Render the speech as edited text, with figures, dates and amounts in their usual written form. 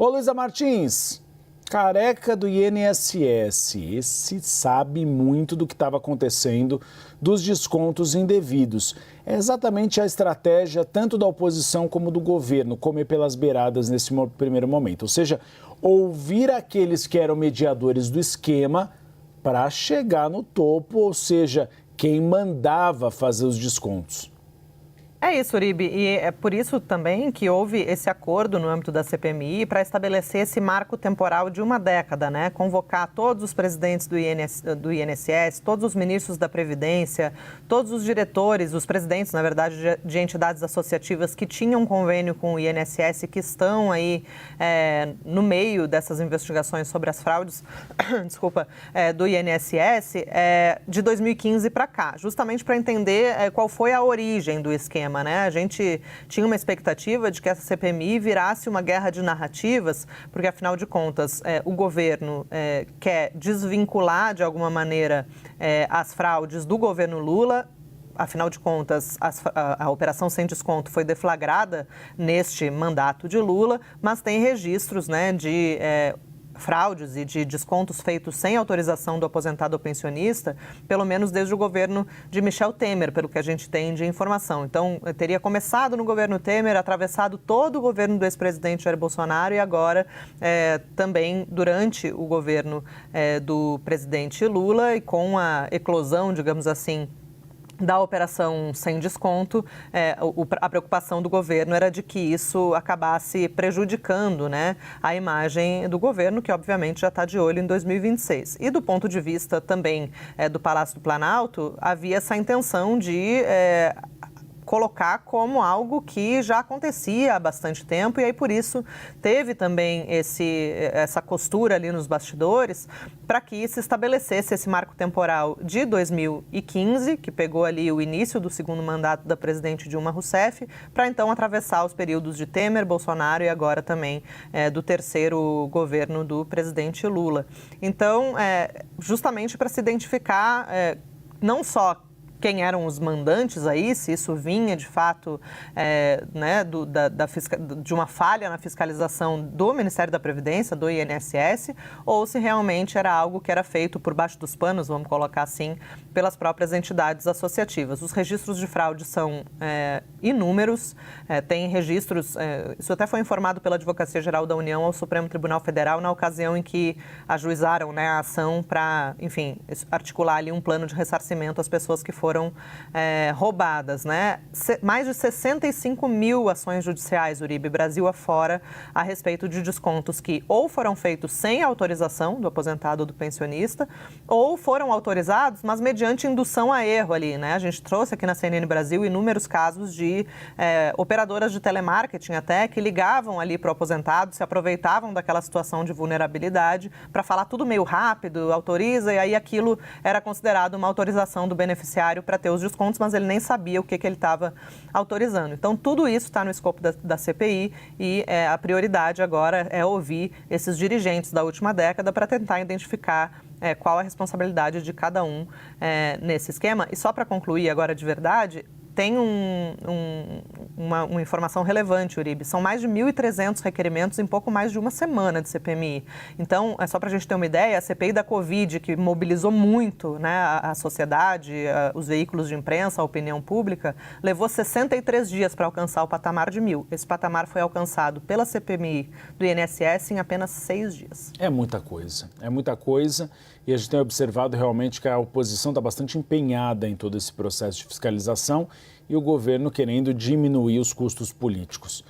Ô Luísa Martins, careca do INSS, esse sabe muito do que estava acontecendo, dos descontos indevidos. É exatamente a estratégia tanto da oposição como do governo, comer pelas beiradas nesse primeiro momento. Ou seja, ouvir aqueles que eram mediadores do esquema para chegar no topo, ou seja, quem mandava fazer os descontos. É isso, Uribe, e é por isso também que houve esse acordo no âmbito da CPMI para estabelecer esse marco temporal de uma década, né? Convocar todos os presidentes do INSS, todos os ministros da Previdência, todos os diretores, os presidentes, na verdade, de entidades associativas que tinham convênio com o INSS, que estão aí no meio dessas investigações sobre as fraudes, do INSS, de 2015 para cá, justamente para entender qual foi a origem do esquema. Né? A gente tinha uma expectativa de que essa CPMI virasse uma guerra de narrativas, porque, afinal de contas, o governo quer desvincular, de alguma maneira, as fraudes do governo Lula. Afinal de contas, a operação sem desconto foi deflagrada neste mandato de Lula, mas tem registros, né, de fraudes e de descontos feitos sem autorização do aposentado ou pensionista, pelo menos desde o governo de Michel Temer, pelo que a gente tem de informação. Então, teria começado no governo Temer, atravessado todo o governo do ex-presidente Jair Bolsonaro e agora também durante o governo do presidente Lula, e com a eclosão, digamos assim, da operação sem desconto, a preocupação do governo era de que isso acabasse prejudicando, né, a imagem do governo, que obviamente já está de olho em 2026. E do ponto de vista também do Palácio do Planalto, havia essa intenção de colocar como algo que já acontecia há bastante tempo, e aí por isso teve também essa costura ali nos bastidores para que se estabelecesse esse marco temporal de 2015, que pegou ali o início do segundo mandato da presidente Dilma Rousseff, para então atravessar os períodos de Temer, Bolsonaro e agora também do terceiro governo do presidente Lula. Então, justamente para se identificar não só quem eram os mandantes aí, se isso vinha de fato de uma falha na fiscalização do Ministério da Previdência, do INSS, ou se realmente era algo que era feito por baixo dos panos, vamos colocar assim, pelas próprias entidades associativas. Os registros de fraude são inúmeros, tem registros, isso até foi informado pela Advocacia Geral da União ao Supremo Tribunal Federal na ocasião em que ajuizaram, né, a ação para, enfim, articular ali um plano de ressarcimento às pessoas que foram roubadas, né? Mais de 65 mil ações judiciais, Uribe, Brasil afora, a respeito de descontos que ou foram feitos sem autorização do aposentado ou do pensionista, ou foram autorizados, mas mediante indução a erro ali, né? A gente trouxe aqui na CNN Brasil inúmeros casos de operadoras de telemarketing até que ligavam ali para o aposentado, se aproveitavam daquela situação de vulnerabilidade para falar tudo meio rápido, autoriza, e aí aquilo era considerado uma autorização do beneficiário para ter os descontos, mas ele nem sabia o que ele estava autorizando. Então, tudo isso está no escopo da CPI e a prioridade agora é ouvir esses dirigentes da última década para tentar identificar qual a responsabilidade de cada um nesse esquema. E só para concluir agora de verdade, tem uma informação relevante, Uribe. São mais de 1.300 requerimentos em pouco mais de uma semana de CPMI. Então, só para a gente ter uma ideia, a CPI da Covid, que mobilizou muito, né, a sociedade, os veículos de imprensa, a opinião pública, levou 63 dias para alcançar o patamar de 1.000. Esse patamar foi alcançado pela CPMI do INSS em apenas 6 dias. É muita coisa. E a gente tem observado realmente que a oposição está bastante empenhada em todo esse processo de fiscalização e o governo querendo diminuir os custos políticos.